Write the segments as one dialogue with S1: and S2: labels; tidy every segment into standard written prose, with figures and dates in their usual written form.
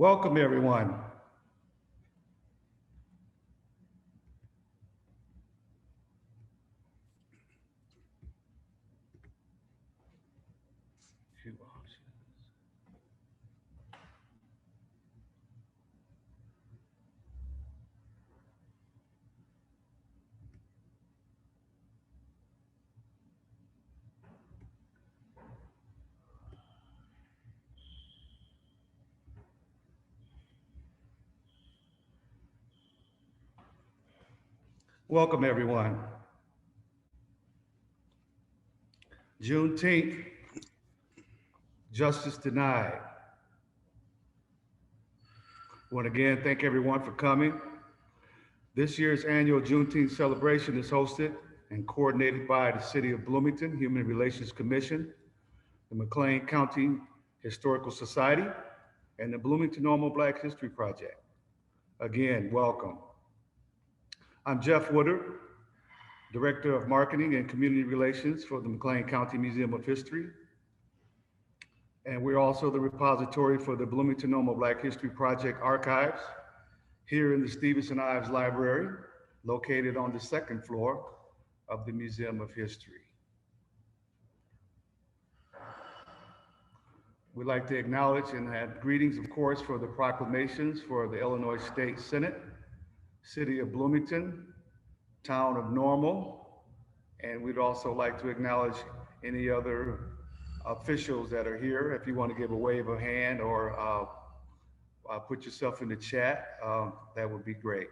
S1: Welcome, everyone. Welcome, everyone. Juneteenth, justice denied. I want to again thank everyone for coming. This year's annual Juneteenth celebration is hosted and coordinated by the City of Bloomington Human Relations Commission, the McLean County Historical Society, and the Bloomington Normal Black History Project. Again, welcome. I'm Jeff Woodard, Director of Marketing and Community Relations for the McLean County Museum of History. And we're also the repository for the Bloomington Normal Black History Project archives here in the Stevenson Ives Library, located on the second floor of the Museum of History. We'd like to acknowledge and have greetings, of course, for the proclamations for the Illinois State Senate, City of Bloomington, Town of Normal, and we'd also like to acknowledge any other officials that are here. If you want to give a wave of hand or put yourself in the chat, that would be great.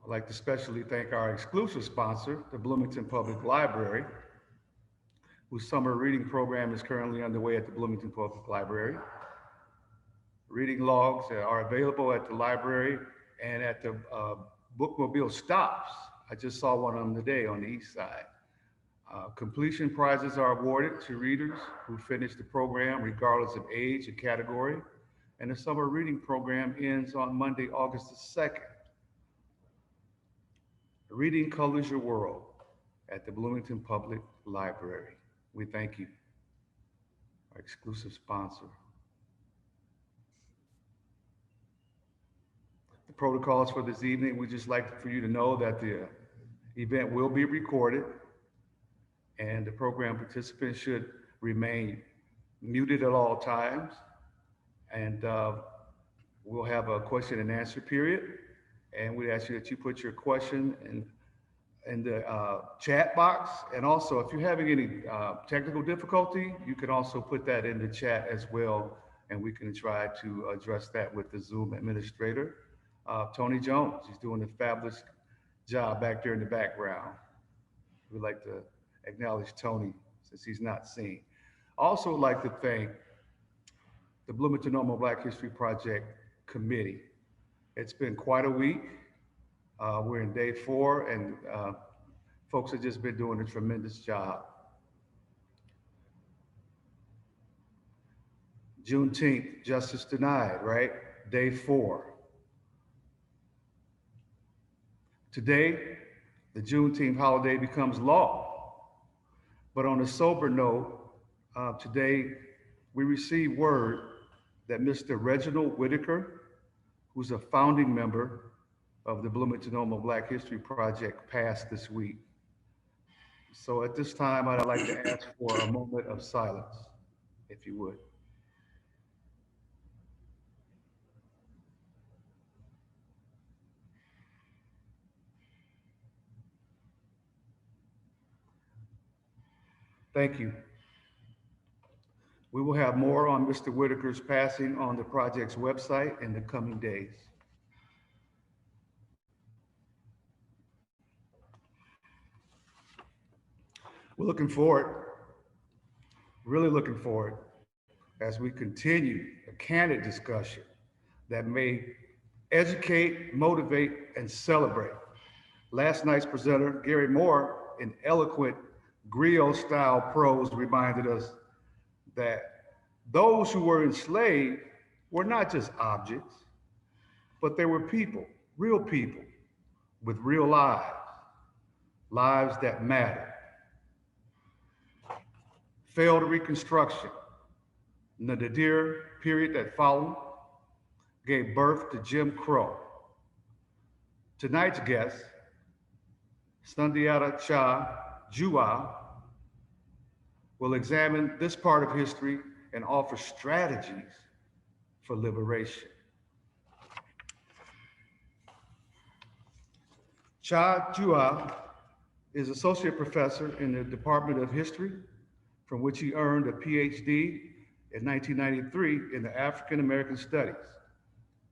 S1: I'd like to especially thank our exclusive sponsor, the Bloomington Public Library, whose summer reading program is currently underway at the Bloomington Public Library. Reading logs are available at the library and at the bookmobile stops. I just saw one of them today on the east side. Completion prizes are awarded to readers who finish the program regardless of age and category. And the summer reading program ends on Monday, August the 2nd. Reading colors your world at the Bloomington Public Library. We thank you, our exclusive sponsor. The protocols for this evening, we'd just like for you to know that the event will be recorded and the program participants should remain muted at all times. And we'll have a question and answer period. And we ask you that you put your question in the chat box. And also, if you're having any technical difficulty, you can also put that in the chat as well. And we can try to address that with the Zoom administrator, Tony Jones. He's doing a fabulous job back there in the background. We'd like to acknowledge Tony since he's not seen. Also like to thank the Bloomington Normal Black History Project Committee. It's been quite a week. We're in day 4 and folks have just been doing a tremendous job. Juneteenth, justice denied, right? Day 4. Today, the Juneteenth holiday becomes law. But on a sober note, today we received word that Mr. Reginald Whitaker, who's a founding member of the Bloomington Normal Black History Project, passed this week. So at this time, I'd like to ask for a moment of silence, if you would. Thank you. We will have more on Mr. Whitaker's passing on the project's website in the coming days. We're looking forward, really looking forward, as we continue a candid discussion that may educate, motivate, and celebrate. Last night's presenter, Gary Moore, in eloquent griot-style prose, reminded us that those who were enslaved were not just objects, but they were people, real people, with real lives, lives that matter. failed Reconstruction, the Nadir period that followed gave birth to Jim Crow. Tonight's guest, Sundiata Cha Jua, will examine this part of history and offer strategies for liberation. Cha Jua is associate professor in the Department of History, from which he earned a PhD in 1993 in the African American Studies.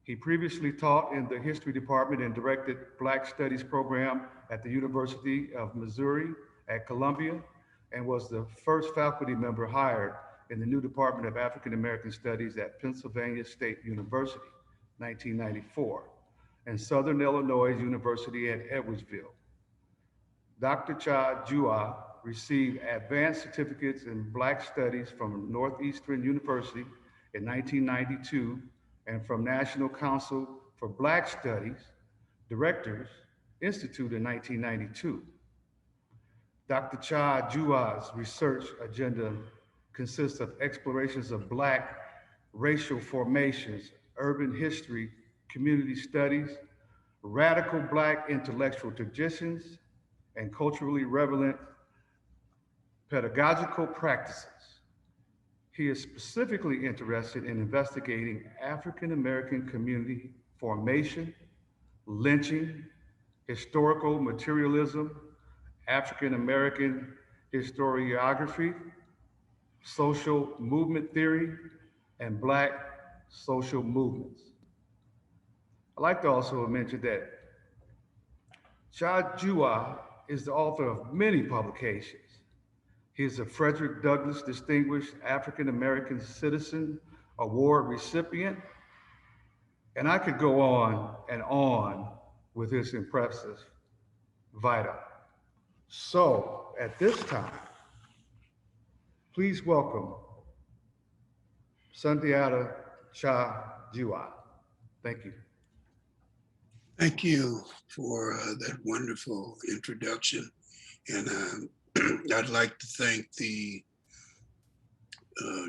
S1: He previously taught in the History Department and directed Black Studies program at the University of Missouri at Columbia, and was the first faculty member hired in the new Department of African American Studies at Pennsylvania State University, 1994, and Southern Illinois University at Edwardsville. Dr. Cha Jua received advanced certificates in Black Studies from Northeastern University in 1992 and from National Council for Black Studies Directors Institute in 1992. Dr. Cha Jua's research agenda consists of explorations of Black racial formations, urban history, community studies, radical Black intellectual traditions, and culturally relevant pedagogical practices. He is specifically interested in investigating African American community formation, lynching, historical materialism, African American historiography, social movement theory, and Black social movements. I'd like to also mention that Cha Jua is the author of many publications. He is a Frederick Douglass Distinguished African American Citizen Award recipient, and I could go on and on with his impressive vita. So at this time, please welcome Sundiata Cha Jua. Thank you.
S2: Thank you for that wonderful introduction. And I'd like to thank the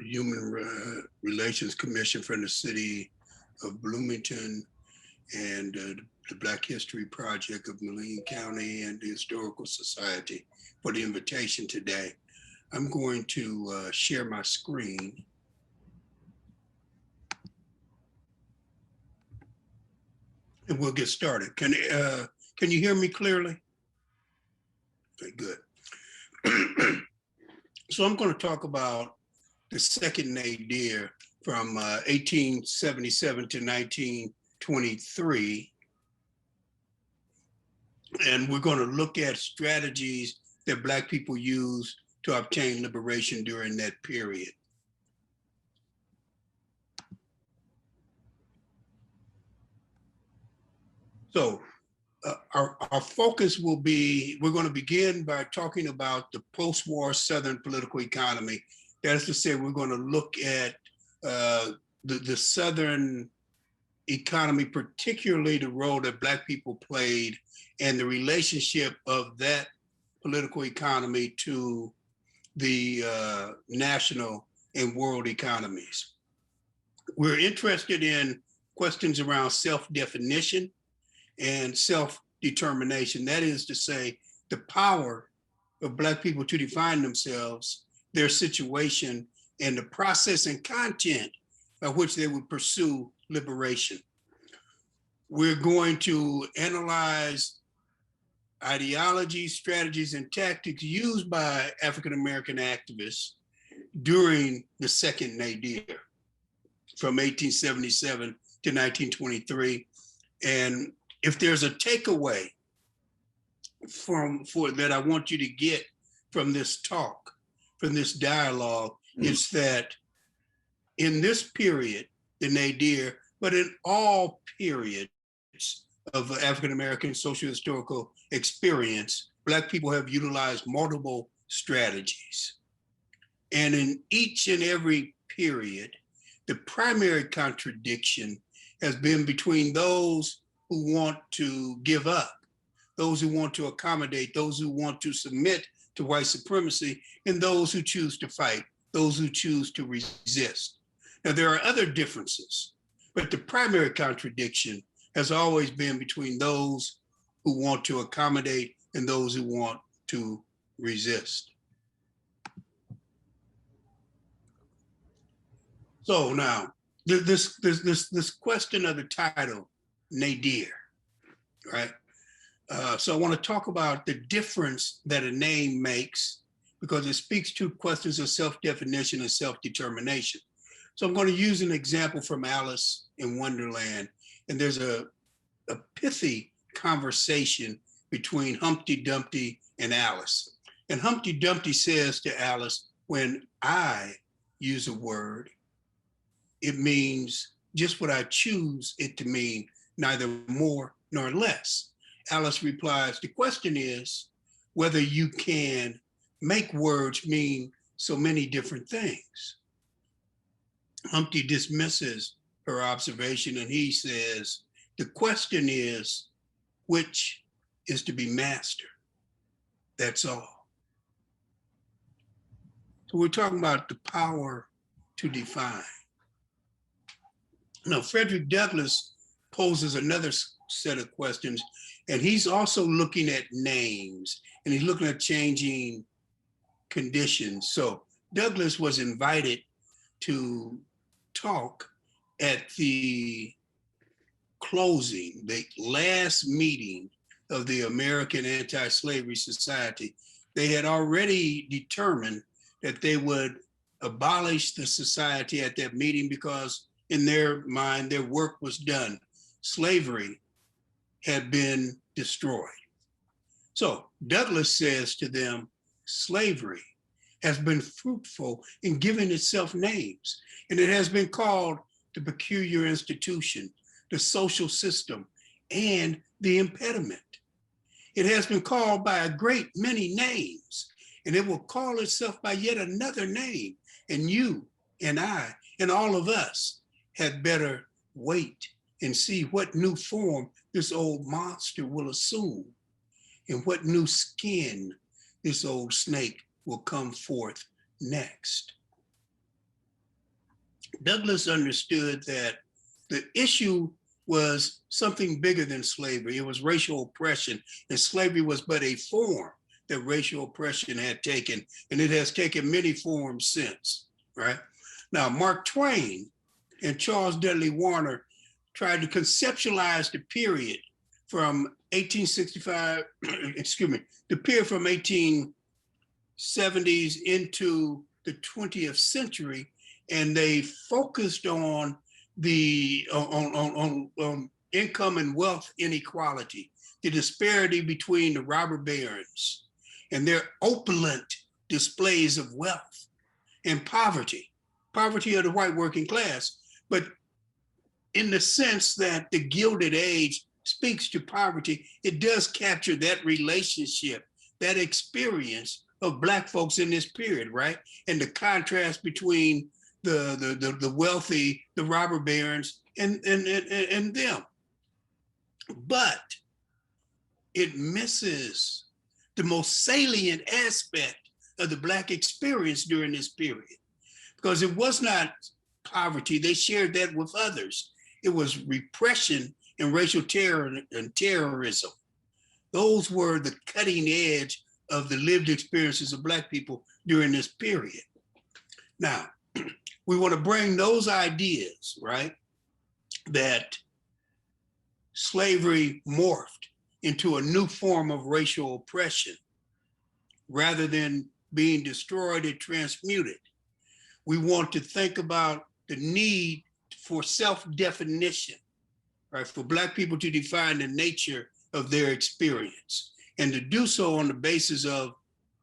S2: Human Relations Commission from the city of Bloomington and the Black History Project of Moline County and the Historical Society for the invitation today. I'm going to share my screen. And we'll get started. Can you hear me clearly? Okay, good. So I'm going to talk about the second nadir from 1877 to 1923. And we're going to look at strategies that Black people used to obtain liberation during that period. So our focus will be, we're going to begin by talking about the post-war Southern political economy. That is to say, we're going to look at the Southern economy, particularly the role that Black people played and the relationship of that political economy to the national and world economies. We're interested in questions around self-definition and self-determination. That is to say, the power of Black people to define themselves, their situation, and the process and content by which they would pursue liberation. We're going to analyze ideologies, strategies, and tactics used by African-American activists during the second nadir from 1877 to 1923. And if there's a takeaway that I want you to get from this talk, from this dialogue, it's that in this period, the nadir, but in all periods of African-American social historical experience, Black people have utilized multiple strategies. And in each and every period, the primary contradiction has been between those who want to give up, those who want to accommodate, those who want to submit to white supremacy and those who choose to fight, those who choose to resist. Now, there are other differences, but the primary contradiction has always been between those who want to accommodate and those who want to resist. So now, this question of the title, nadir, right? So I want to talk about the difference that a name makes, because it speaks to questions of self-definition and self-determination. So I'm going to use an example from Alice in Wonderland. And there's a pithy conversation between Humpty Dumpty and Alice. And Humpty Dumpty says to Alice, when I use a word, it means just what I choose it to mean, neither more nor less. Alice replies, the question is whether you can make words mean so many different things. Humpty dismisses her observation and he says, the question is which is to be master. That's all. So we're talking about the power to define. Now, Frederick Douglass poses another set of questions, and he's also looking at names, and he's looking at changing conditions. So Douglass was invited to talk at the closing, the last meeting of the American Anti-Slavery Society. They had already determined that they would abolish the society at that meeting because in their mind, their work was done. Slavery had been destroyed. So Douglass says to them, slavery has been fruitful in giving itself names, and it has been called the peculiar institution, the social system, and the impediment. It has been called by a great many names, and it will call itself by yet another name. And you and I and all of us had better wait and see what new form this old monster will assume and what new skin this old snake will come forth next. Douglass understood that the issue was something bigger than slavery. It was racial oppression, and slavery was but a form that racial oppression had taken, and it has taken many forms since, right? Now, Mark Twain and Charles Dudley Warner tried to conceptualize the period from 1865, the period from 1870s into the 20th century, and they focused on the on income and wealth inequality, the disparity between the robber barons and their opulent displays of wealth, and poverty of the white working class. But in the sense that the Gilded Age speaks to poverty, it does capture that relationship, that experience of Black folks in this period, right? And the contrast between the wealthy, the robber barons, and them. But it misses the most salient aspect of the Black experience during this period, because it was not poverty. They shared that with others. It was repression and racial terror and terrorism. Those were the cutting edge of the lived experiences of Black people during this period. Now, we want to bring those ideas, right, that slavery morphed into a new form of racial oppression. Rather than being destroyed and transmuted, we want to think about the need for self-definition, right, for Black people to define the nature of their experience and to do so on the basis of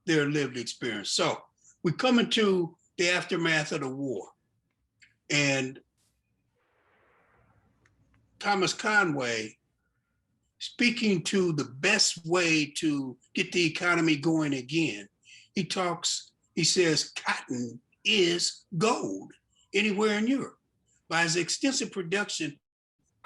S2: their lived experience. So we come into the aftermath of the war, and Thomas Conway, speaking to the best way to get the economy going again, he says, cotton is gold anywhere in Europe. By its extensive production,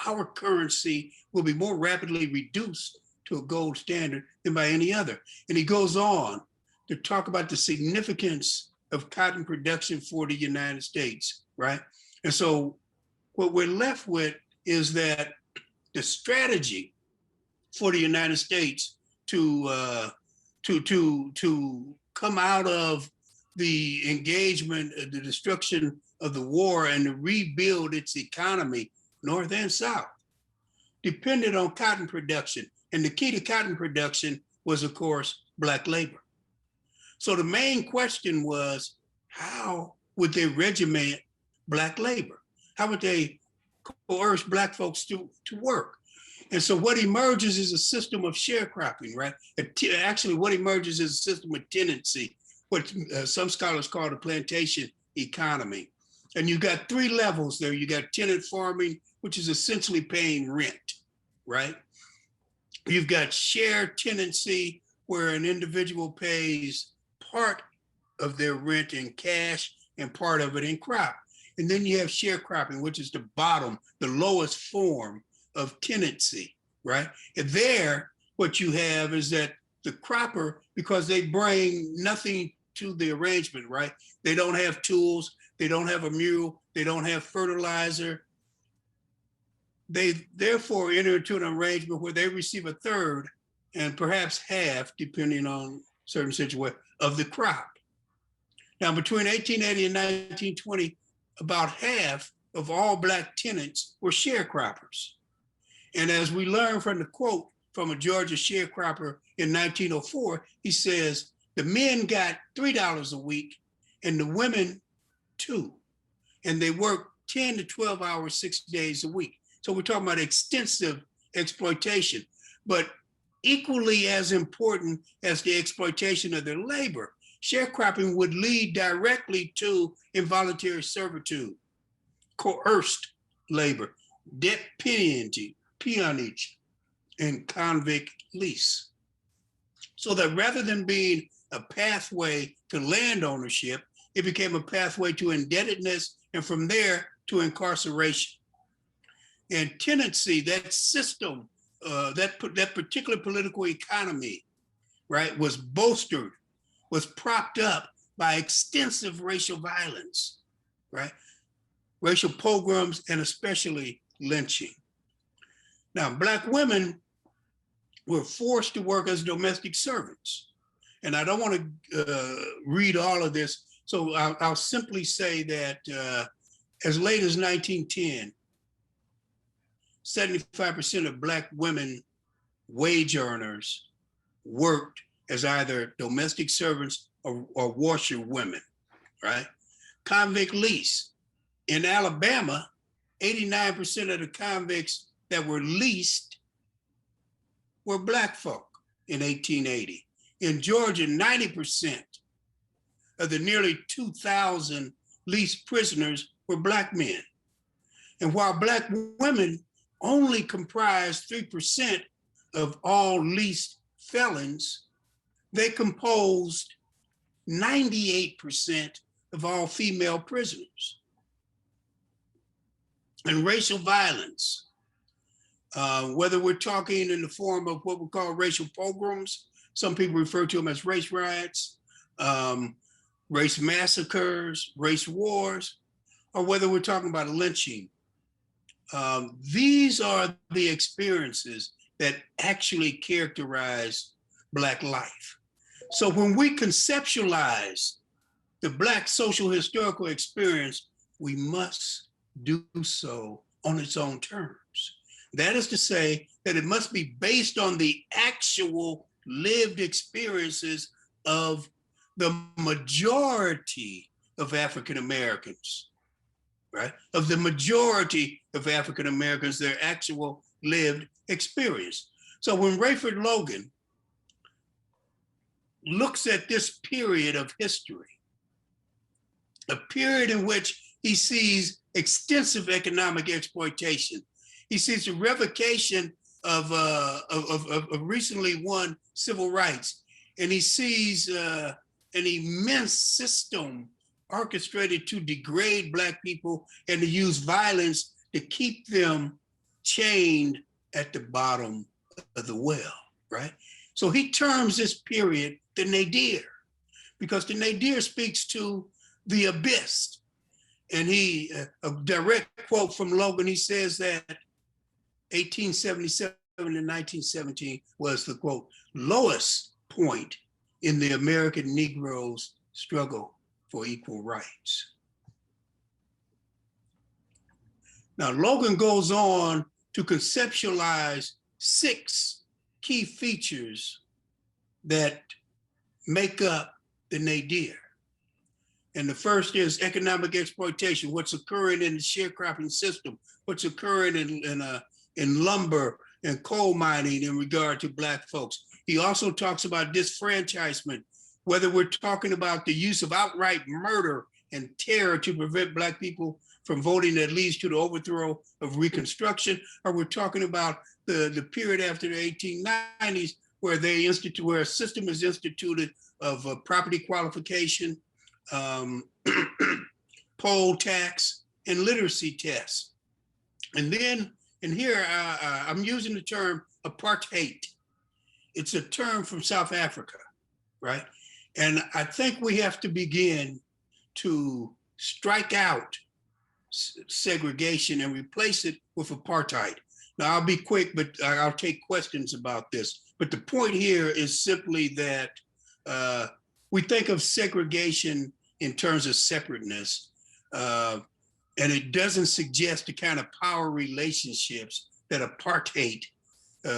S2: our currency will be more rapidly reduced to a gold standard than by any other. And he goes on to talk about the significance of cotton production for the United States, right? And so what we're left with is that the strategy for the United States to come out of the engagement, the destruction of the war, and to rebuild its economy, North and South, depended on cotton production. And the key to cotton production was, of course, Black labor. So the main question was, how would they regiment Black labor? How would they coerce Black folks to work? And so what emerges is a system of sharecropping, right? Actually, what emerges is a system of tenancy, what some scholars call the plantation economy. And you got three levels there. You got tenant farming, which is essentially paying rent, right? You've got shared tenancy, where an individual pays part of their rent in cash and part of it in crop. And then you have sharecropping, which is the bottom, the lowest form of tenancy, right? And there, what you have is that the cropper, because they bring nothing to the arrangement, right? They don't have tools, they don't have a mule, they don't have fertilizer. They therefore enter into an arrangement where they receive a third and perhaps half, depending on certain situations, of the crop. Now, between 1880 and 1920, about half of all Black tenants were sharecroppers. And as we learn from the quote from a Georgia sharecropper in 1904, he says, the men got $3 a week and the women $2. And they worked 10 to 12 hours, 6 days a week. So we're talking about extensive exploitation, but equally as important as the exploitation of their labor, sharecropping would lead directly to involuntary servitude, coerced labor, debt peonage, and convict lease. So that rather than being a pathway to land ownership, it became a pathway to indebtedness, and from there to incarceration. And tenancy, that system, that particular political economy, right, was bolstered, was propped up by extensive racial violence, right? Racial pogroms and especially lynching. Now, Black women were forced to work as domestic servants. And I don't want to read all of this, so I'll simply say that as late as 1910, 75% of Black women wage earners worked as either domestic servants or washerwomen, right? Convict lease. In Alabama, 89% of the convicts that were leased were Black folk in 1880. In Georgia, 90% of the nearly 2,000 leased prisoners were Black men. And while Black women only comprised 3% of all leased felons, they composed 98% of all female prisoners. And racial violence, whether we're talking in the form of what we call racial pogroms, some people refer to them as race riots, race massacres, race wars, or whether we're talking about lynching. These are the experiences that actually characterize Black life. So when we conceptualize the Black social historical experience, we must do so on its own terms. That is to say that it must be based on the actual lived experiences of the majority of African Americans, right? Of the majority of African Americans, their actual lived experience. So when Rayford Logan looks at this period of history, a period in which he sees extensive economic exploitation, he sees the revocation of recently won civil rights, and he sees an immense system orchestrated to degrade Black people and to use violence to keep them chained at the bottom of the well, right? So he terms this period the nadir. because the nadir speaks to the abyss. And a direct quote from Logan, he says that 1877 and 1917 was the quote, lowest point in the American Negro's struggle for equal rights. Now, Logan goes on to conceptualize 6 key features that make up the nadir. And the first is economic exploitation, what's occurring in the sharecropping system, what's occurring in lumber and coal mining in regard to Black folks. He also talks about disfranchisement, whether we're talking about the use of outright murder and terror to prevent Black people from voting that leads to the overthrow of Reconstruction, or we're talking about the period after the 1890s where where a system is instituted of property qualification, poll tax, and literacy tests. And then, and here I'm using the term apartheid. It's a term from South Africa, right? And I think we have to begin to strike out segregation and replace it with apartheid. Now, I'll be quick, but I'll take questions about this. But the point here is simply that we think of segregation in terms of separateness, and it doesn't suggest the kind of power relationships that apartheid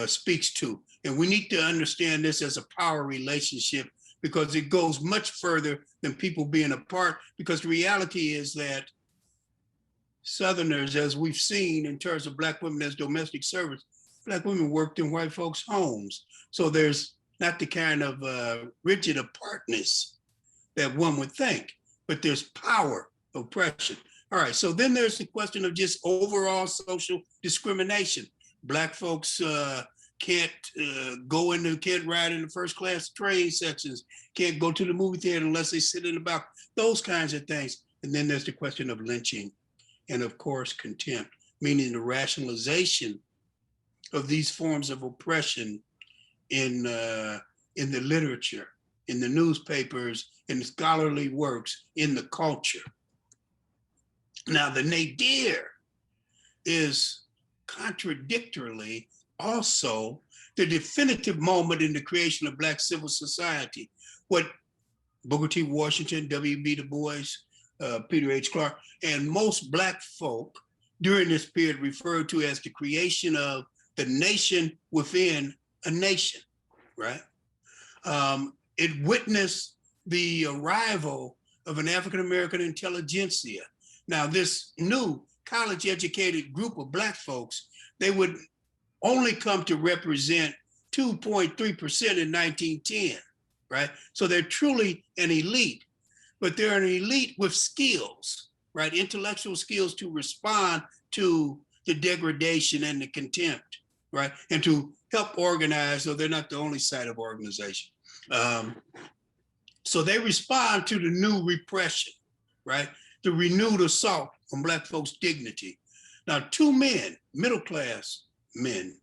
S2: speaks to. And we need to understand this as a power relationship because it goes much further than people being apart, because the reality is that Southerners, as we've seen in terms of Black women as domestic servants, Black women worked in white folks' homes. So there's not the kind of rigid apartness that one would think, but there's power, oppression. All right, so then there's the question of just overall social discrimination. Black folks can't ride in the first class train sections, can't go to the movie theater unless they sit in the back, those kinds of things. And then there's the question of lynching and of course contempt, meaning the rationalization of these forms of oppression in the literature, in the newspapers, in the scholarly works, in the culture. Now, the nadir is contradictorily also the definitive moment in the creation of Black civil society. What Booker T. Washington, W.B. Du Bois, Peter H. Clark, and most Black folk during this period referred to as the creation of the nation within a nation, right? It witnessed the arrival of an African-American intelligentsia. Now, this new college-educated group of Black folks, they would only come to represent 2.3% in 1910, right? So they're truly an elite, but they're an elite with skills, right? Intellectual skills to respond to the degradation and the contempt, right? And to help organize, so they're not the only site of organization. So they respond to the new repression, right? The renewed assault on Black folks' dignity. Now, 2 men, middle-class men,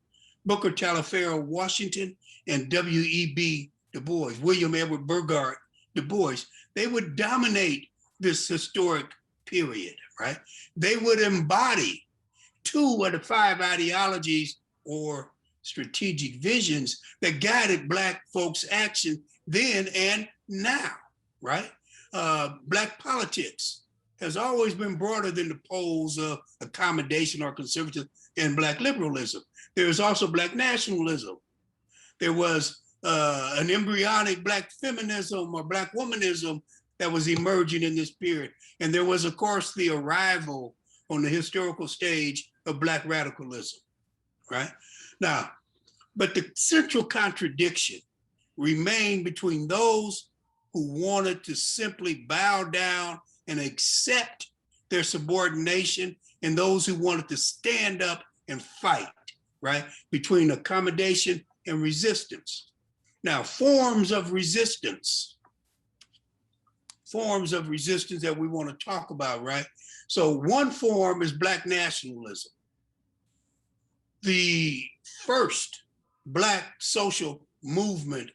S2: Booker Taliaferro Washington and W.E.B. Du Bois, William Edward Burghardt Du Bois, they would dominate this historic period, right? They would embody 2 of the 5 ideologies or strategic visions that guided Black folks' action then and now, right? Black politics has always been broader than the poles of accommodation or conservatism and Black liberalism. There is also Black nationalism. There was an embryonic Black feminism or Black womanism that was emerging in this period. And there was, of course, the arrival on the historical stage of Black radicalism, right? Now, but the central contradiction remained between those who wanted to simply bow down and accept their subordination and those who wanted to stand up and fight, right? Between accommodation and resistance. Now, forms of resistance that we want to talk about, right? So one form is Black nationalism. The first Black social movement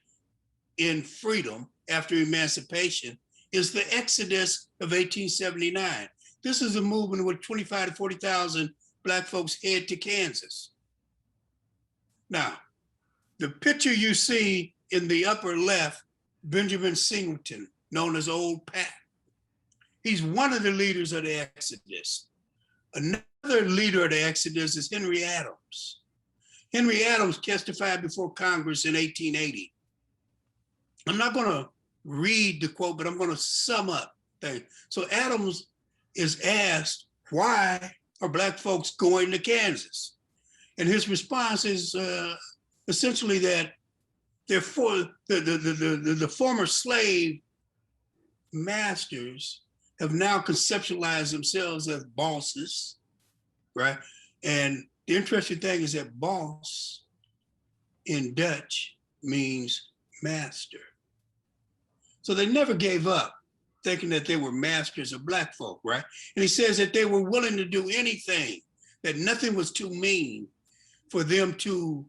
S2: in freedom after emancipation is the Exodus of 1879. This is a movement where 25 to 40,000 Black folks head to Kansas. Now, the picture you see in the upper left, Benjamin Singleton, known as Old Pat. He's one of the leaders of the Exodus. Another leader of the Exodus is Henry Adams. Henry Adams testified before Congress in 1880. I'm not going to read the quote, but I'm going to sum up things. So Adams is asked, why are Black folks going to Kansas? And his response is essentially that they're for the former slave masters have now conceptualized themselves as bosses, right? And the interesting thing is that boss in Dutch means master. So they never gave up thinking that they were masters of Black folk, right? And he says that they were willing to do anything, that nothing was too mean for them to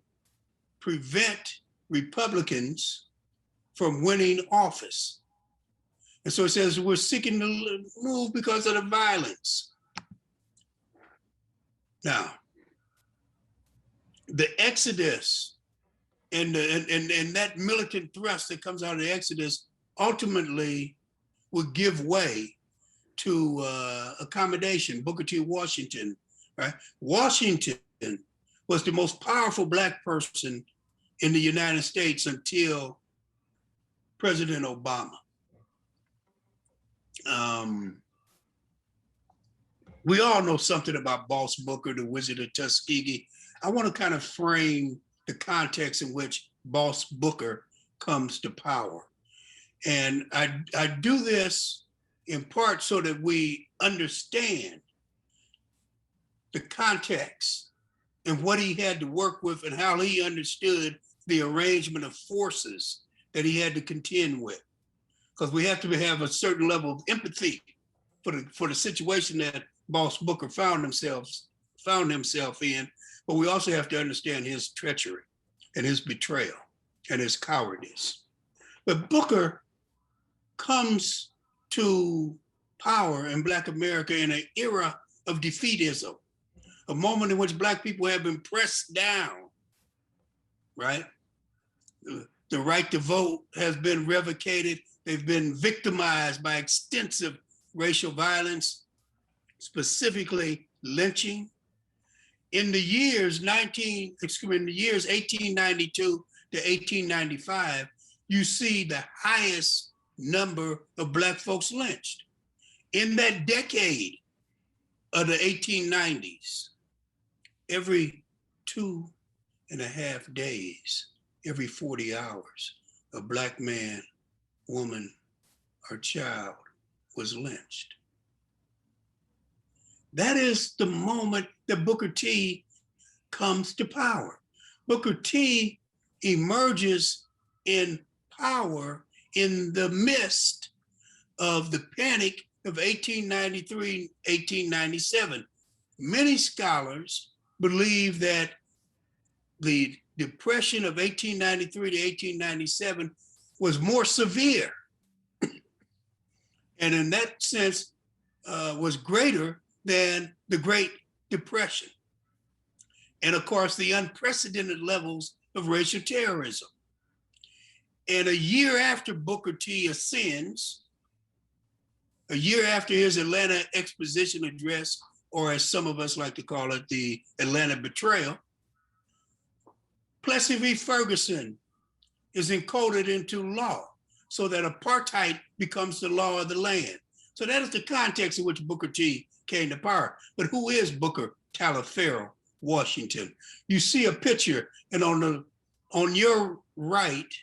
S2: prevent Republicans from winning office. And so it says, we're seeking to move because of the violence. Now, the Exodus and that militant thrust that comes out of the Exodus ultimately would give way to accommodation, Booker T. Washington, right? Washington was the most powerful Black person in the United States until President Obama. We all know something about Boss Booker, the Wizard of Tuskegee. I want to kind of frame the context in which Boss Booker comes to power. And I do this in part so that we understand the context and what he had to work with and how he understood the arrangement of forces that he had to contend with. Because we have to have a certain level of empathy for the situation that Boss Booker found himself in, but we also have to understand his treachery and his betrayal and his cowardice. But Booker comes to power in Black America in an era of defeatism, a moment in which Black people have been pressed down, right? The right to vote has been revocated. They've been victimized by extensive racial violence, specifically lynching. In the years 1892 to 1895, you see the highest number of Black folks lynched. In that decade of the 1890s, every 2.5 days, every 40 hours, a Black man, woman, or child was lynched. That is the moment that Booker T comes to power. Booker T emerges in power in the midst of the panic of 1893, 1897. Many scholars believe that the Depression of 1893 to 1897 was more severe, and in that sense was greater than the Great Depression. And of course, the unprecedented levels of racial terrorism. And a year after Booker T ascends, a year after his Atlanta Exposition Address, or as some of us like to call it, the Atlanta Betrayal, Plessy v. Ferguson is encoded into law so that apartheid becomes the law of the land. So that is the context in which Booker T came to power. But who is Booker Taliaferro Washington? You see a picture, and on your right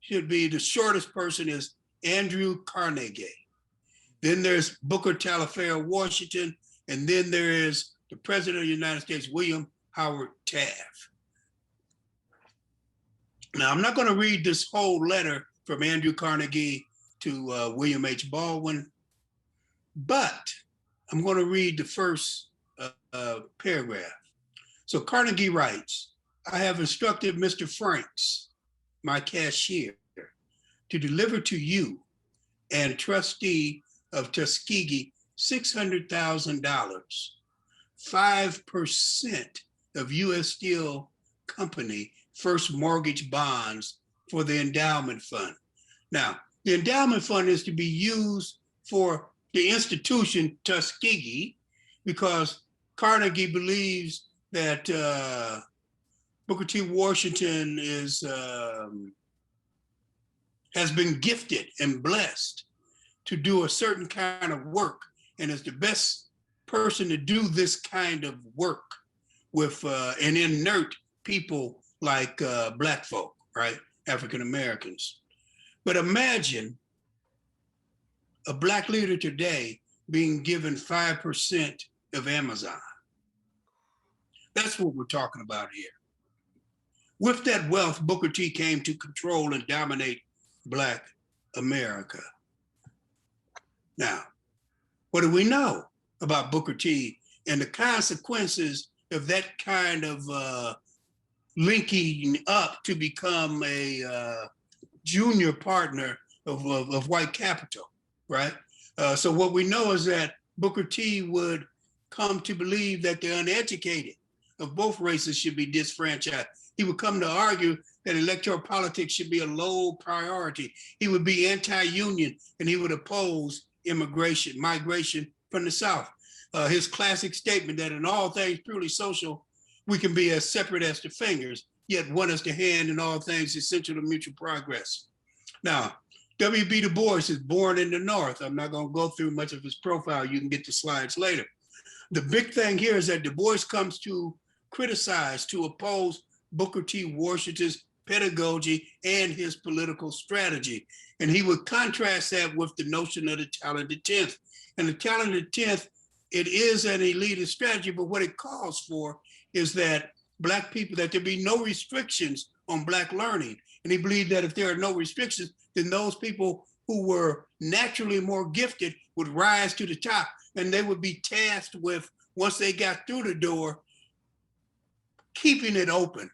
S2: should be the shortest person is Andrew Carnegie. Then there's Booker Taliaferro Washington, and then there is the President of the United States, William Howard Taft. Now, I'm not going to read this whole letter from Andrew Carnegie to William H. Baldwin, but I'm going to read the first paragraph. So Carnegie writes, I have instructed Mr. Franks, my cashier, to deliver to you and trustee of Tuskegee $600,000, 5% of U.S. Steel Company first mortgage bonds for the endowment fund. Now, the endowment fund is to be used for the institution Tuskegee, because Carnegie believes that Booker T. Washington has been gifted and blessed to do a certain kind of work, and is the best person to do this kind of work with an inert people like Black folk, right? African Americans. But imagine a Black leader today being given 5% of Amazon. That's what we're talking about here. With that wealth, Booker T came to control and dominate Black America. Now, what do we know about Booker T and the consequences of that kind of linking up to become a junior partner of white capital, right? So what we know is that Booker T would come to believe that the uneducated of both races should be disfranchised. He would come to argue that electoral politics should be a low priority. He would be anti-union, and he would oppose migration from the South. His classic statement that in all things truly social, we can be as separate as the fingers, yet one is the hand in all things essential to mutual progress. Now, W.B. Du Bois is born in the North. I'm not going to go through much of his profile. You can get the slides later. The big thing here is that Du Bois comes to criticize, to oppose Booker T. Washington's pedagogy and his political strategy. And he would contrast that with the notion of the talented 10th. And the talented 10th, it is an elitist strategy, but what it calls for is that Black people, that there be no restrictions on Black learning. And he believed that if there are no restrictions, then those people who were naturally more gifted would rise to the top, and they would be tasked with, once they got through the door, keeping it open,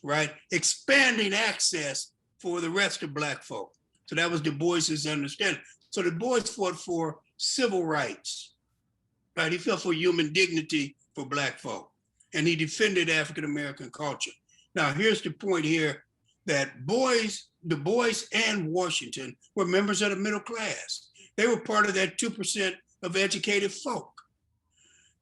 S2: right? Expanding access for the rest of Black folk. So that was Du Bois's understanding. So Du Bois fought for civil rights, right? He fought for human dignity for Black folk, and he defended African-American culture. Now, here's the point here, that Du Bois and Washington were members of the middle class. They were part of that 2% of educated folk.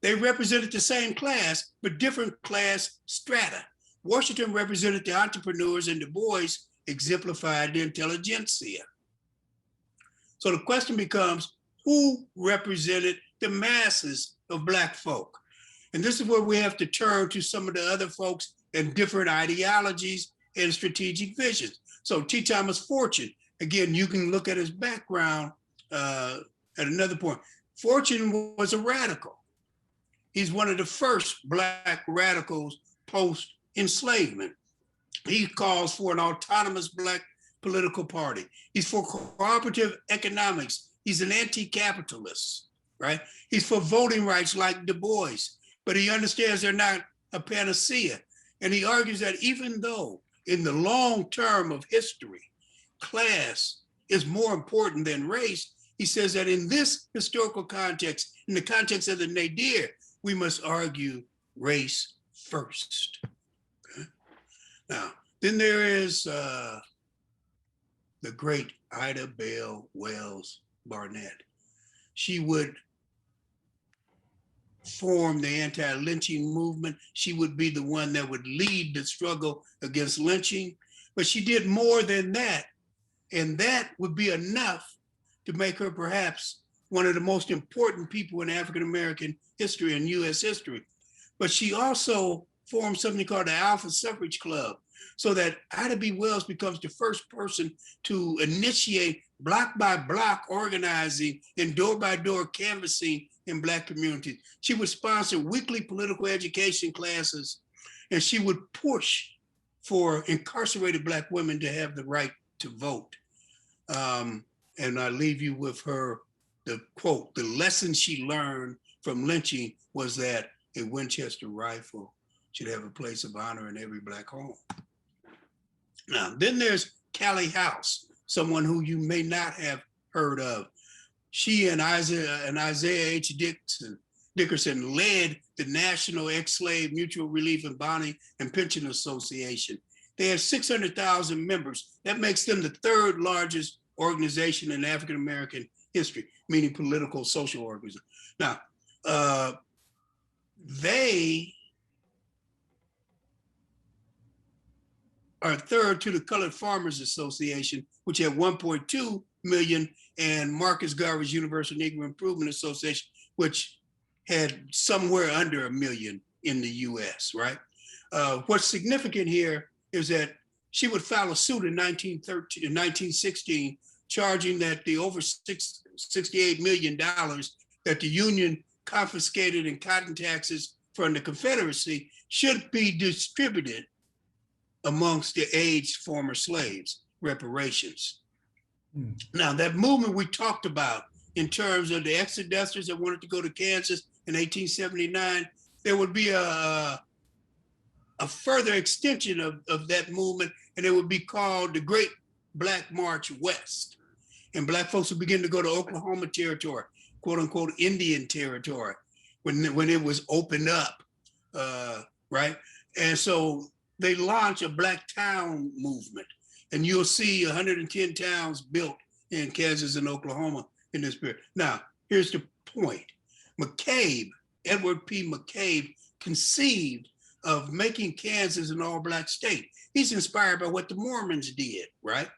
S2: They represented the same class, but different class strata. Washington represented the entrepreneurs, and Du Bois exemplified the intelligentsia. So the question becomes, who represented the masses of Black folk? And this is where we have to turn to some of the other folks and different ideologies and strategic visions. So T. Thomas Fortune, again, you can look at his background at another point. Fortune was a radical. He's one of the first Black radicals post-enslavement. He calls for an autonomous Black political party. He's for cooperative economics. He's an anti-capitalist, right? He's for voting rights like Du Bois, but he understands they're not a panacea. And he argues that even though in the long term of history, class is more important than race, he says that in this historical context, in the context of the nadir, we must argue race first. Okay? Now, then there is the great Ida Bell Wells Barnett. She would form the anti-lynching movement. She would be the one that would lead the struggle against lynching, but she did more than that. And that would be enough to make her perhaps one of the most important people in African-American history and US history. But she also formed something called the Alpha Suffrage Club, so that Ida B. Wells becomes the first person to initiate block by block organizing and door by door canvassing in Black communities. She would sponsor weekly political education classes, and she would push for incarcerated Black women to have the right to vote. And I leave you with her, the quote, the lesson she learned from lynching was that a Winchester rifle should have a place of honor in every Black home. Now, then there's Callie House. someone who you may not have heard of. She and Isaiah H. Dickerson led the National Ex-Slave Mutual Relief and Bonding and Pension Association. They had 600,000 members. That makes them the third largest organization in African-American history, meaning political, social organization. Now, they are third to the Colored Farmers Association, which had 1.2 million, and Marcus Garvey's Universal Negro Improvement Association, which had somewhere under 1 million in the US, right? What's significant here is that she would file a suit in 1916, charging that the over $68 million that the Union confiscated in cotton taxes from the Confederacy should be distributed amongst the aged former slaves, reparations. Now, that movement we talked about in terms of the exodusters that wanted to go to Kansas in 1879, there would be a further extension of that movement, and it would be called the Great Black March West. And Black folks would begin to go to Oklahoma Territory, quote unquote Indian Territory, when it was opened up, right? And so they launched a Black Town movement, and you'll see 110 towns built in Kansas and Oklahoma in this period. Now, here's the point. McCabe, Edward P. McCabe, conceived of making Kansas an all-Black state. He's inspired by what the Mormons did, right?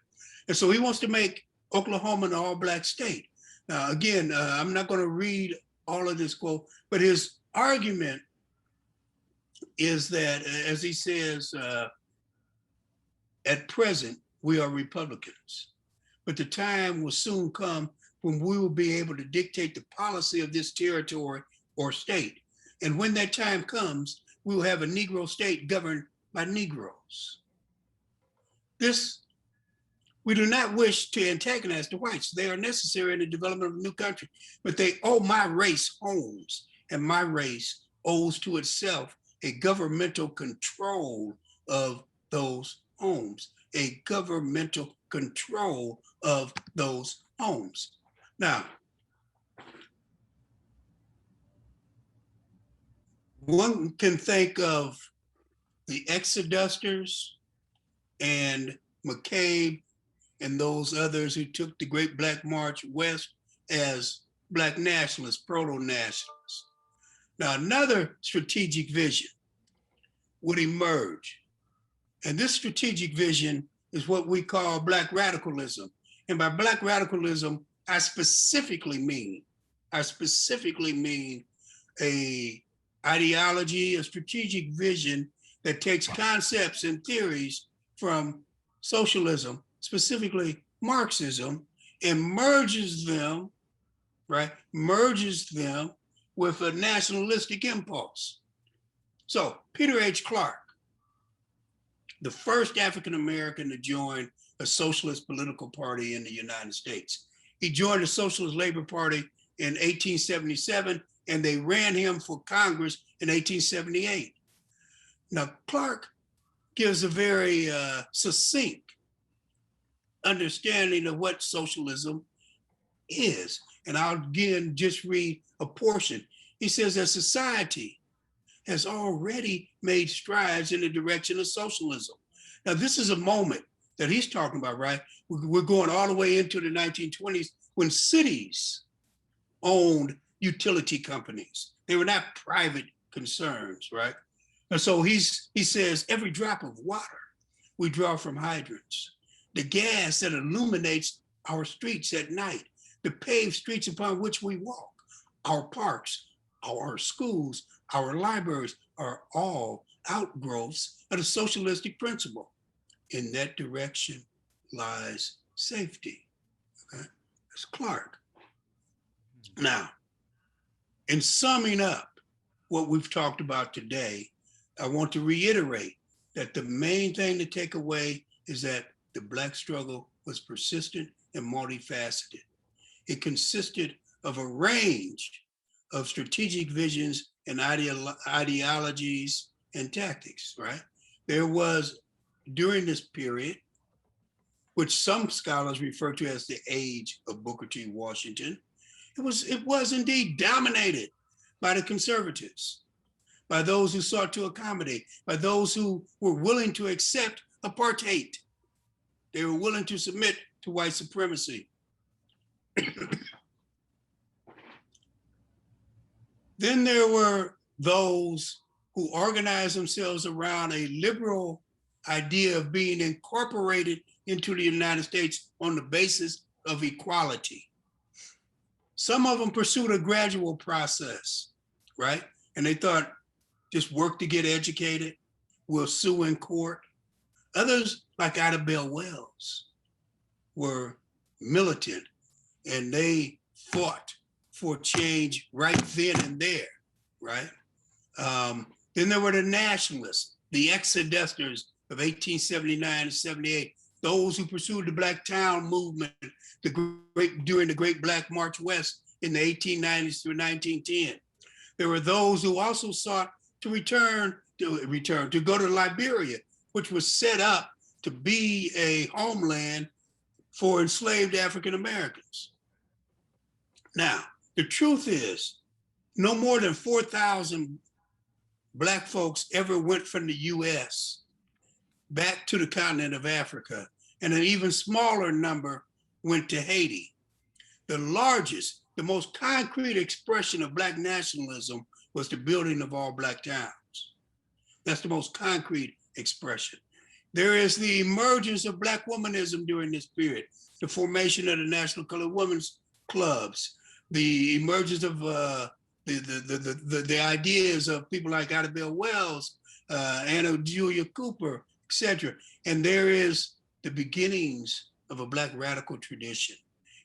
S2: And so he wants to make Oklahoma an all-Black state. Now, again, I'm not going to read all of this quote, but his argument is that, as he says, at present, we are Republicans, but the time will soon come when we will be able to dictate the policy of this territory or state. And when that time comes, we will have a Negro state governed by Negroes. We do not wish to antagonize the whites. They are necessary in the development of a new country, but they owe my race homes, and my race owes to itself a governmental control of those homes, a governmental control of those homes. Now, one can think of the exodusters and McCabe and those others who took the Great Black March West as Black nationalists, proto-nationalists. Now, another strategic vision would emerge. And this strategic vision is what we call Black radicalism. And by Black radicalism, I specifically mean a ideology, a strategic vision that takes concepts and theories from socialism, specifically Marxism, and merges them, right? Merges them with a nationalistic impulse. So Peter H. Clark, the first African-American to join a socialist political party in the United States. He joined the Socialist Labor Party in 1877, and they ran him for Congress in 1878. Now, Clark gives a very succinct understanding of what socialism is. And I'll again just read a portion. He says that society has already made strides in the direction of socialism. Now, this is a moment that he's talking about, right? We're going all the way into the 1920s when cities owned utility companies. They were not private concerns, right? And so he says every drop of water we draw from hydrants, the gas that illuminates our streets at night, the paved streets upon which we walk, our parks, our schools, our libraries are all outgrowths of the socialistic principle. In that direction lies safety. Okay? That's Clark. Now, in summing up what we've talked about today, I want to reiterate that the main thing to take away is that the Black struggle was persistent and multifaceted. It consisted of a range of strategic visions and ideologies and tactics, right? There was, during this period, which some scholars refer to as the age of Booker T. Washington, it was indeed dominated by the conservatives, by those who sought to accommodate, by those who were willing to accept apartheid. They were willing to submit to white supremacy. Then there were those who organized themselves around a liberal idea of being incorporated into the United States on the basis of equality. Some of them pursued a gradual process, right? And they thought, just work to get educated, we'll sue in court. Others, like Ida Bell Wells, were militant and they fought for change right then and there, right? Then there were the nationalists, the exodusters of 1879 and 78, those who pursued the Black Town movement during the Great Black March West in the 1890s through 1910. There were those who also sought to go to Liberia, which was set up to be a homeland for enslaved African Americans. Now, the truth is, no more than 4,000 Black folks ever went from the US back to the continent of Africa, and an even smaller number went to Haiti. The largest, the most concrete expression of Black nationalism was the building of all Black towns. That's the most concrete expression. There is the emergence of Black womanism during this period, the formation of the National Colored Women's Clubs, the emergence of the ideas of people like Ida Bell Wells, Anna Julia Cooper, etc. And there is the beginnings of a Black radical tradition.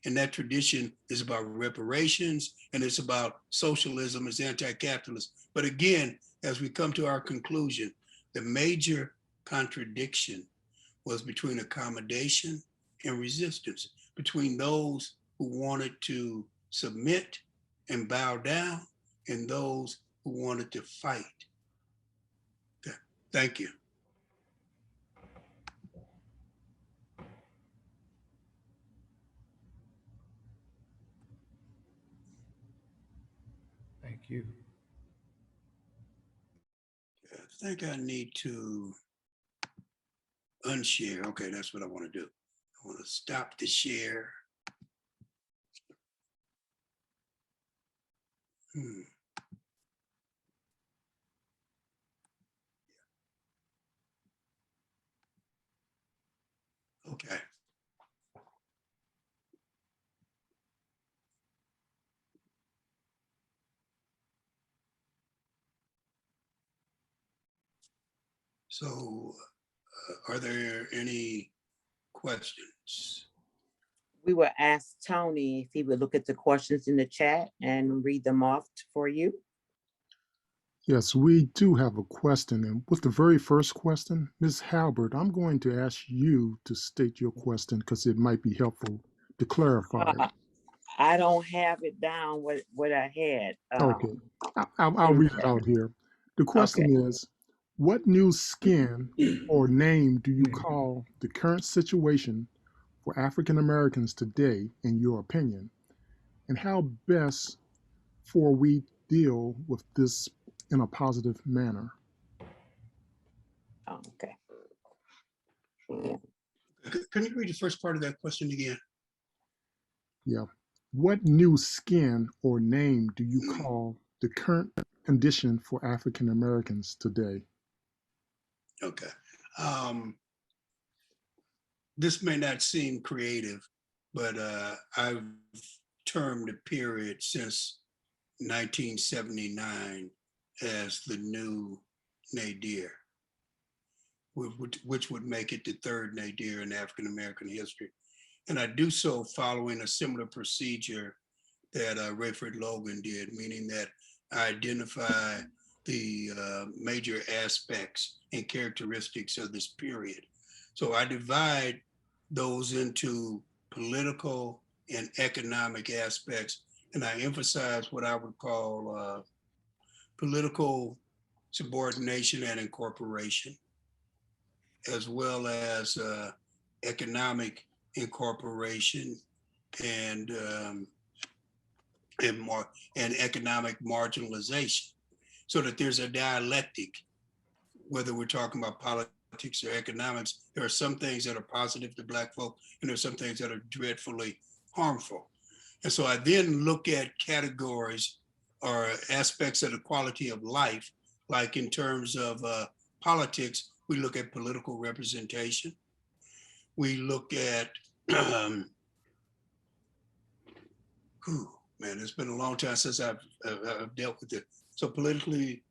S2: And that tradition is about reparations, and it's about socialism as anti-capitalist. But again, as we come to our conclusion, the major contradiction was between accommodation and resistance, between those who wanted to submit and bow down and those who wanted to fight. Okay. Thank you.
S1: Thank you.
S2: I think I need to unshare. Okay, that's what I want to do. I want to stop the share. Okay. So are there any questions?
S3: We will ask Tony if he would look at the questions in the chat and read them off for you.
S4: Yes, we do have a question. And with the very first question, Ms. Halbert, I'm going to ask you to state your question because it might be helpful to clarify.
S3: I don't have it down what I had.
S4: Okay, I'll read it out here. The question is, what new skin or name do you call the current situation for African Americans today, in your opinion? And how best for we deal with this in a positive manner?
S3: Okay.
S2: Can you read the first part of that question again?
S4: Yeah. What new skin or name do you call the current condition for African Americans today?
S2: Okay. This may not seem creative, but I've termed the period since 1979 as the new nadir, which would make it the third nadir in African American history. And I do so following a similar procedure that Rayford Logan did, meaning that I identify the major aspects and characteristics of this period. So I divide those into political and economic aspects, and I emphasize what I would call political subordination and incorporation, as well as economic incorporation and economic marginalization, so that there's a dialectic, whether we're talking about politics or economics. There are some things that are positive to Black folk, and there's some things that are dreadfully harmful. And so I then look at categories or aspects of the quality of life, like in terms of politics, we look at political representation. We look at, man, it's been a long time since I've dealt with it. So politically,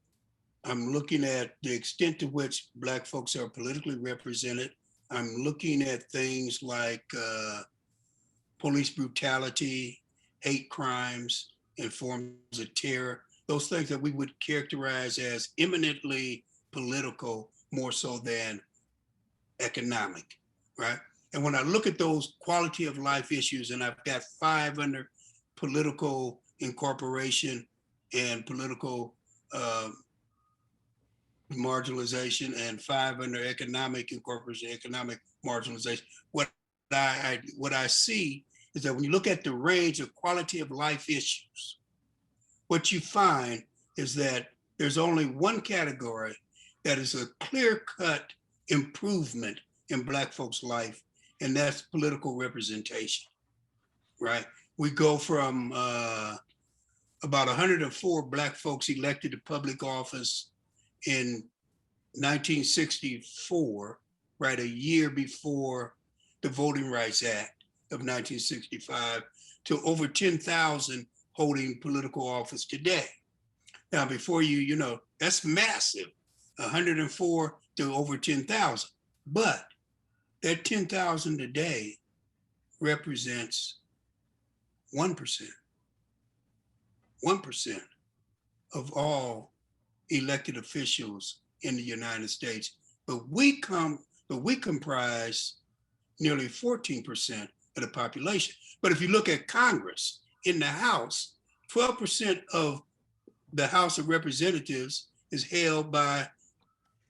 S2: I'm looking at the extent to which Black folks are politically represented. I'm looking at things like police brutality, hate crimes, and forms of terror, those things that we would characterize as eminently political more so than economic, right? And when I look at those quality of life issues, and I've got 5 under political incorporation and political marginalization, and 5 under economic incorporation, economic marginalization, what I see is that when you look at the range of quality of life issues, what you find is that there's only one category that is a clear-cut improvement in Black folks' life, and that's political representation, right? We go from about 104 Black folks elected to public office in 1964, right, a year before the Voting Rights Act of 1965, to over 10,000 holding political office today. Now, before you know, that's massive, 104 to over 10,000. But that 10,000 today represents 1%. 1% of all elected officials in the United States. But we comprise nearly 14% of the population. But if you look at Congress, in the House, 12% of the House of Representatives is held by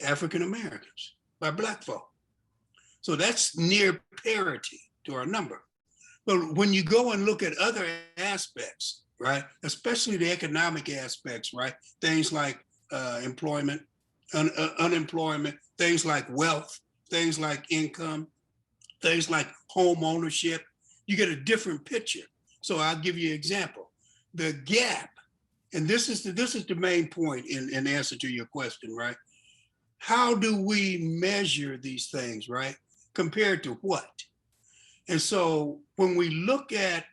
S2: African Americans, by Black folk. So that's near parity to our number. But when you go and look at other aspects, right, especially the economic aspects, right, things like employment, unemployment, things like wealth, things like income, things like home ownership, you get a different picture. So I'll give you an example. The gap, and this is the main point in answer to your question, right? How do we measure these things, right? Compared to what? And so when we look at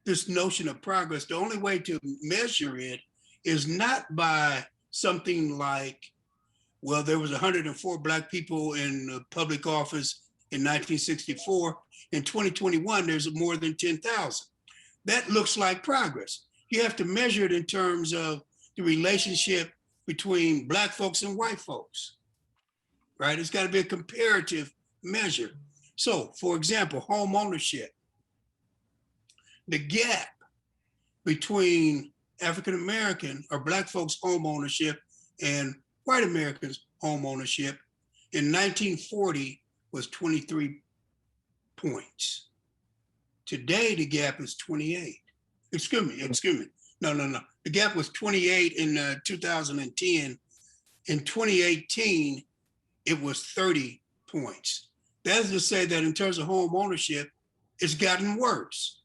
S2: this notion of progress, the only way to measure it is not by something like, well, there was 104 Black people in public office in 1964. In 2021, there's more than 10,000. That looks like progress. You have to measure it in terms of the relationship between Black folks and white folks, right? It's got to be a comparative measure. So, for example, home ownership. The gap between African American or Black folks' home ownership and white Americans' home ownership in 1940 was 23 points. Today, the gap is 28. Excuse me. No. The gap was 28 in 2010. In 2018, it was 30 points. That is to say that in terms of home ownership, it's gotten worse.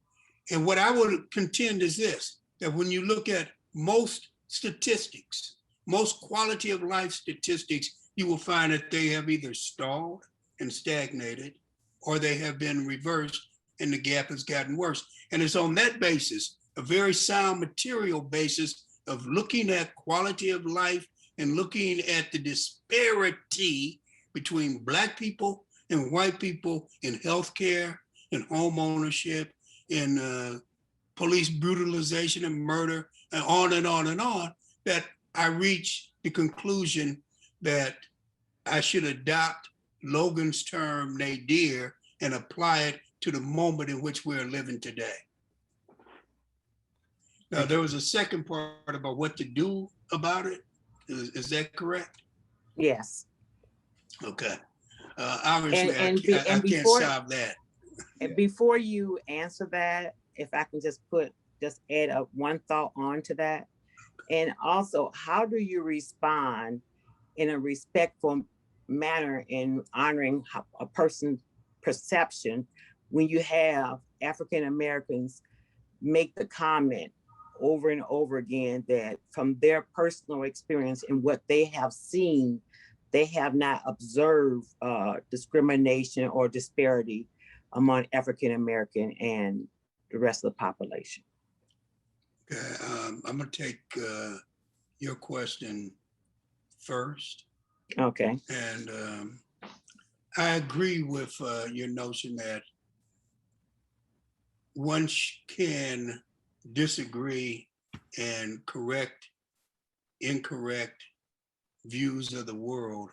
S2: And what I would contend is this, that when you look at most statistics, most quality of life statistics, you will find that they have either stalled and stagnated, or they have been reversed and the gap has gotten worse. And it's on that basis, a very sound material basis of looking at quality of life and looking at the disparity between Black people and white people in healthcare, in home ownership, in police brutalization and murder, and on and on and on, that I reach the conclusion that I should adopt Logan's term nadir and apply it to the moment in which we're living today. Now, there was a second part about what to do about it. Is that correct?
S3: Yes.
S2: Okay. Obviously,
S3: And
S2: I can't solve that.
S3: and before you answer that, if I can just add one thought on to that. And also, how do you respond in a respectful manner in honoring a person's perception when you have African Americans make the comment over and over again that from their personal experience and what they have seen, they have not observed discrimination or disparity among African American and the rest of the population?
S2: Okay, I'm gonna take your question first.
S3: Okay.
S2: And I agree with your notion that one can disagree and correct incorrect views of the world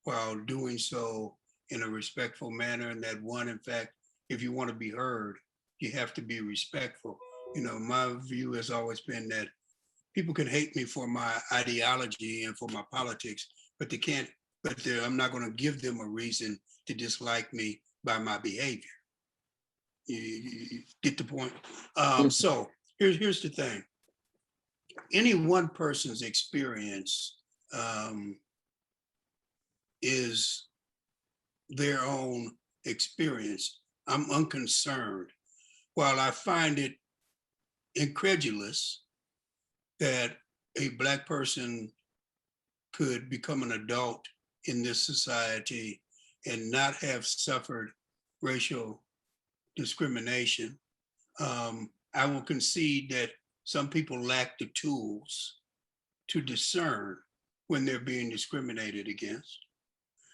S2: while doing so in a respectful manner. And that one, in fact, if you want to be heard, you have to be respectful. You know, my view has always been that people can hate me for my ideology and for my politics, but they can't, I'm not going to give them a reason to dislike me by my behavior. You get the point? So here's the thing. Any one person's experience is their own experience. I'm unconcerned. While I find it incredulous that a Black person could become an adult in this society and not have suffered racial discrimination, I will concede that some people lack the tools to discern when they're being discriminated against.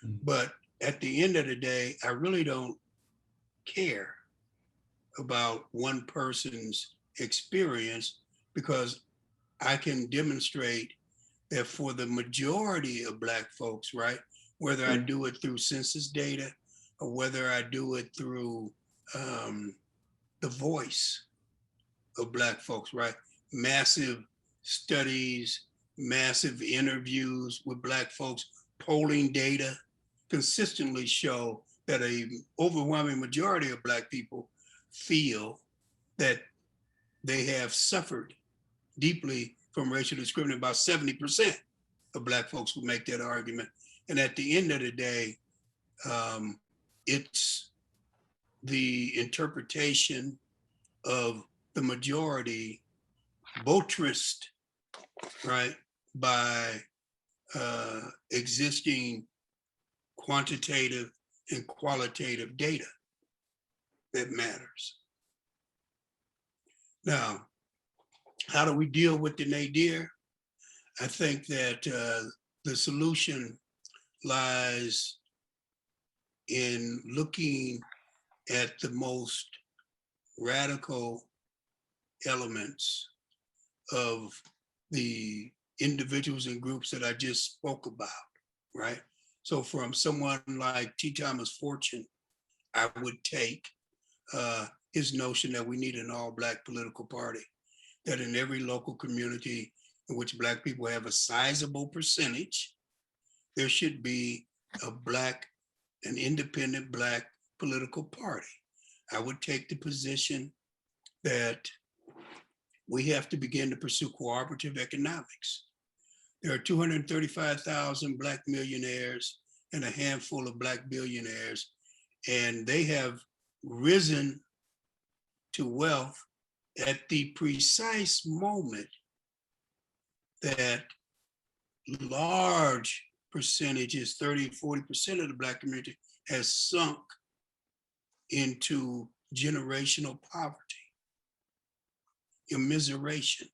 S2: But at the end of the day, I really don't care about one person's experience, because I can demonstrate that for the majority of Black folks, right, whether I do it through census data or whether I do it through the voice of Black folks, right, massive studies, massive interviews with Black folks, polling data consistently show that an overwhelming majority of Black people feel that they have suffered deeply from racial discrimination. About 70% of Black folks will make that argument. And at the end of the day, it's the interpretation of the majority buttressed, right, by existing quantitative and qualitative data that matters. Now, how do we deal with the nadir? I think that the solution lies in looking at the most radical elements of the individuals and groups that I just spoke about, right? So from someone like T. Thomas Fortune, I would take his notion that we need an all-Black political party, that in every local community in which Black people have a sizable percentage, there should be an independent Black political party. I would take the position that we have to begin to pursue cooperative economics. There are 235,000 Black millionaires and a handful of Black billionaires, and they have risen to wealth at the precise moment that large percentages, 30, 40% of the Black community has sunk into generational poverty, immiseration.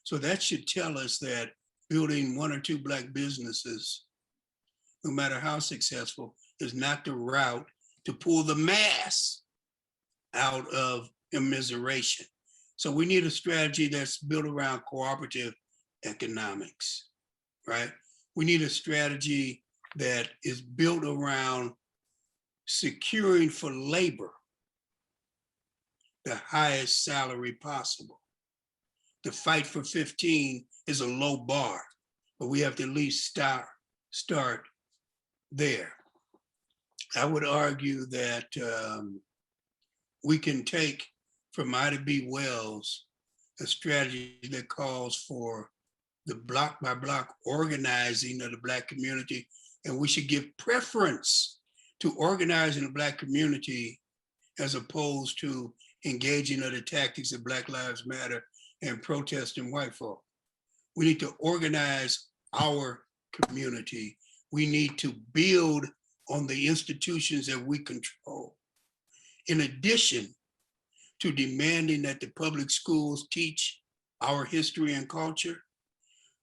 S2: So that should tell us that building one or two Black businesses, no matter how successful, is not the route to pull the mass out of immiseration. So we need a strategy that's built around cooperative economics, right? We need a strategy that is built around securing for labor the highest salary possible. The fight for 15 is a low bar, but we have to at least start there. I would argue that we can take from Ida B. Wells a strategy that calls for the block by block organizing of the Black community, and we should give preference to organizing the Black community as opposed to engaging in the tactics of Black Lives Matter and protesting white folk. We need to organize our community. We need to build on the institutions that we control. In addition to demanding that the public schools teach our history and culture,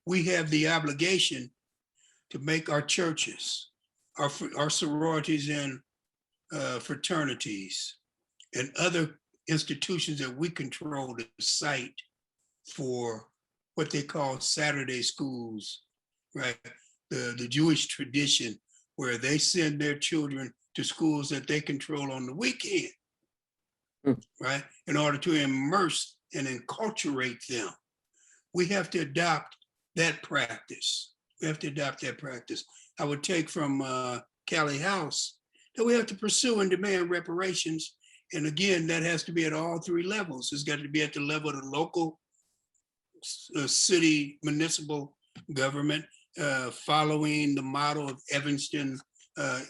S2: we have the obligation to make our churches, our sororities and fraternities, and other institutions that we control the site for what they call Saturday schools, right? The Jewish tradition where they send their children to schools that they control on the weekend, right? In order to immerse and enculturate them. We have to adopt that practice. We have to adopt that practice. I would take from Callie House that we have to pursue and demand reparations. And again, that has to be at all three levels. It's got to be at the level of the local city municipal government, following the model of Evanston,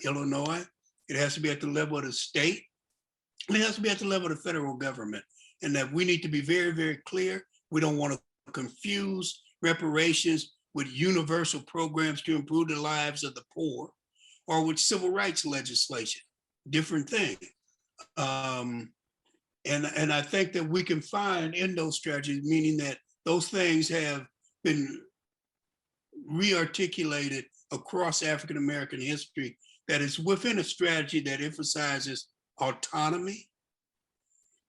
S2: Illinois. It has to be at the level of the state. And it has to be at the level of the federal government. And that we need to be very, very clear. We don't want to confuse reparations with universal programs to improve the lives of the poor or with civil rights legislation, different thing. And I think that we can find in those strategies, meaning that those things have been re-articulated across African-American history, that is within a strategy that emphasizes autonomy,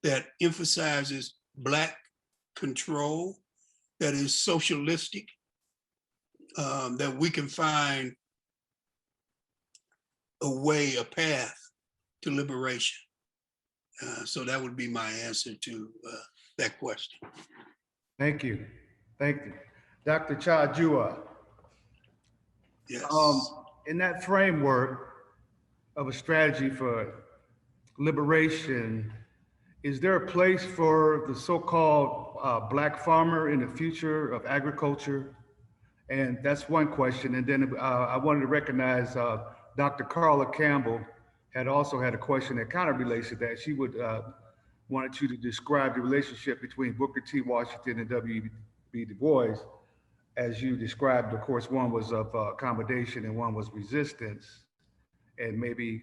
S2: that emphasizes Black control, that is socialistic, that we can find a way, a path to liberation. So that would be my answer to that question.
S1: Thank you. Thank you. Dr. Chajua.
S2: Yes.
S1: In that framework of a strategy for liberation, is there a place for the so-called Black farmer in the future of agriculture? And that's one question. And then I wanted to recognize Dr. Carla Campbell had also had a question that kind of relates to that. She would wanted you to describe the relationship between Booker T. Washington and W.B. Du Bois. As you described, of course, one was of accommodation and one was resistance, and maybe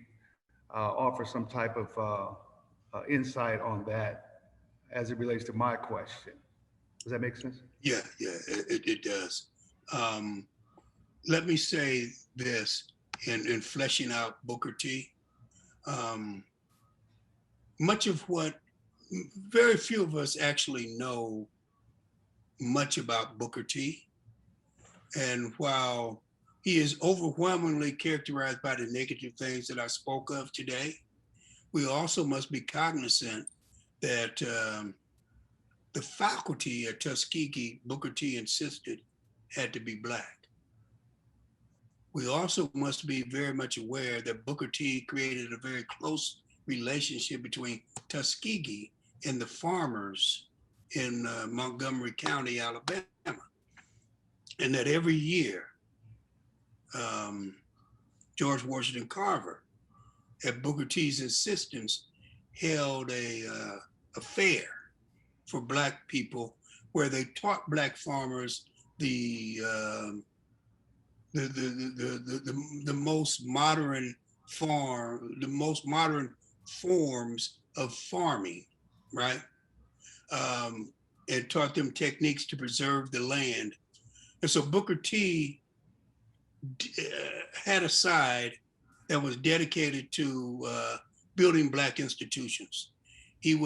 S1: offer some type of insight on that as it relates to my question. Does that make sense?
S2: Yeah, it does. Let me say this in fleshing out Booker T. Much of what, very few of us actually know much about Booker T. And while he is overwhelmingly characterized by the negative things that I spoke of today, we also must be cognizant that the faculty at Tuskegee, Booker T insisted, had to be Black. We also must be very much aware that Booker T created a very close relationship between Tuskegee and the farmers in Montgomery County, Alabama. And that every year, George Washington Carver, at Booker T's insistence, held a fair for Black people where they taught Black farmers the most modern forms of farming, right? And taught them techniques to preserve the land. And so Booker T had a side that was dedicated to building Black institutions. He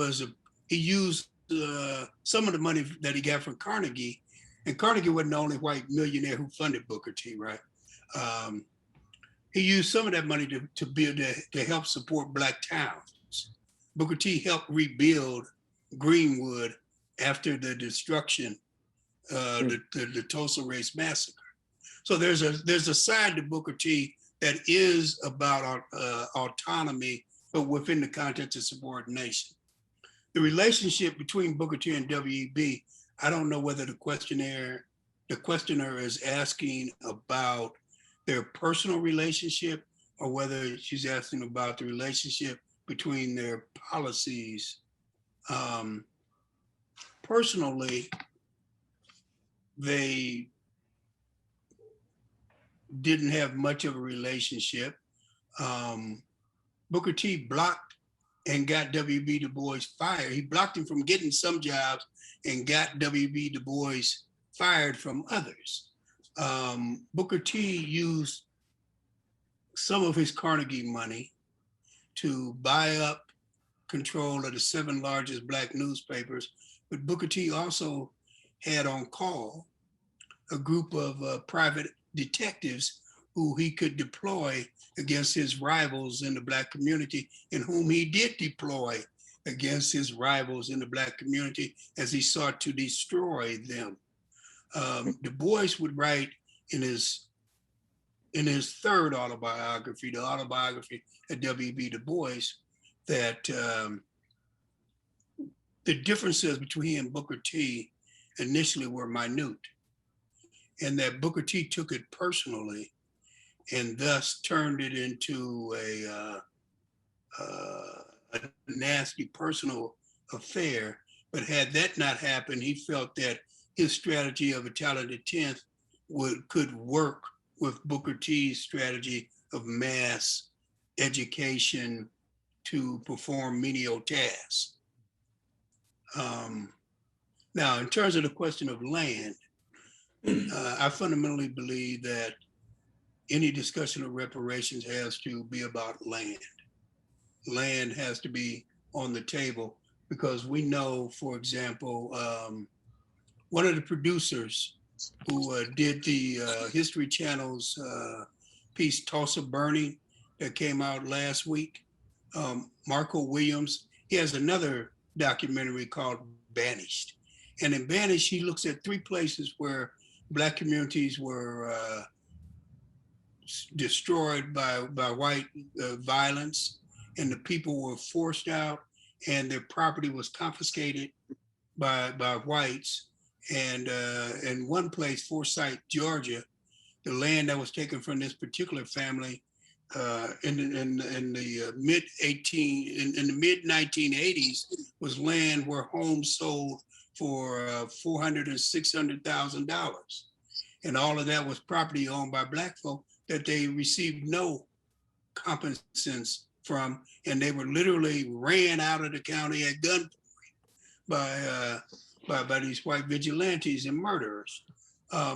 S2: used some of the money that he got from Carnegie, and Carnegie wasn't the only white millionaire who funded Booker T, right? He used some of that money to help support Black towns. Booker T helped rebuild Greenwood after the destruction, the Tulsa Race Massacre. So there's a side to Booker T that is about autonomy, but within the context of subordination. The relationship between Booker T and W.E.B., I don't know whether the questioner is asking about their personal relationship or whether she's asking about the relationship between their policies. Personally, they didn't have much of a relationship. Booker T blocked and got W.B. Du Bois fired. He blocked him from getting some jobs and got W.B. Du Bois fired from others. Booker T used some of his Carnegie money to buy up control of the 7 largest Black newspapers, but Booker T also had on call a group of private detectives who he could deploy against his rivals in the Black community, and whom he did deploy against his rivals in the Black community as he sought to destroy them. Du Bois would write in his third autobiography, the autobiography of W.B. Du Bois, that the differences between him and Booker T initially were minute, and that Booker T took it personally and thus turned it into a nasty personal affair. But had that not happened, he felt that his strategy of a talented 10th could work with Booker T's strategy of mass education to perform menial tasks. Now, in terms of the question of land, I fundamentally believe that any discussion of reparations has to be about land. Land has to be on the table because we know, for example, one of the producers who did the History Channel's piece, Toss of Burning, that came out last week, Marco Williams, he has another documentary called Banished. And in Banished, he looks at 3 places where Black communities were destroyed by white violence, and the people were forced out and their property was confiscated by whites. And in one place, Forsyth, Georgia, the land that was taken from this particular family in the mid 1980s was land where homes sold for $400,000 and $600,000, and all of that was property owned by Black folk that they received no compensation from, and they were literally ran out of the county at gunpoint by these white vigilantes and murderers.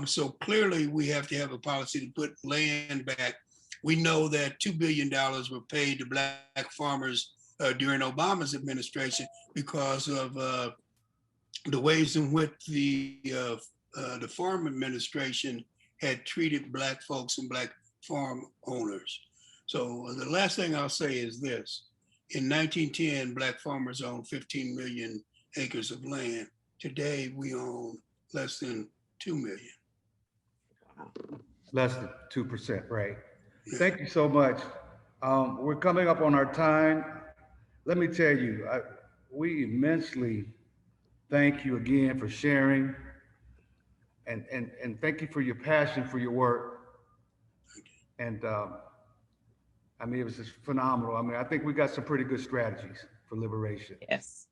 S2: So clearly we have to have a policy to put land back. We know that $2 billion were paid to Black farmers during Obama's administration because of the ways in which the farm administration had treated Black folks and Black farm owners. So the last thing I'll say is this. In 1910, Black farmers owned 15 million acres of land. Today, we own less than 2 million.
S1: Less than 2%, right? Yeah. Thank you so much. We're coming up on our time. Let me tell you, we immensely thank you again for sharing, and thank you for your passion for your work. And I mean, it was just phenomenal. I mean, I think we got some pretty good strategies for liberation.
S3: Yes.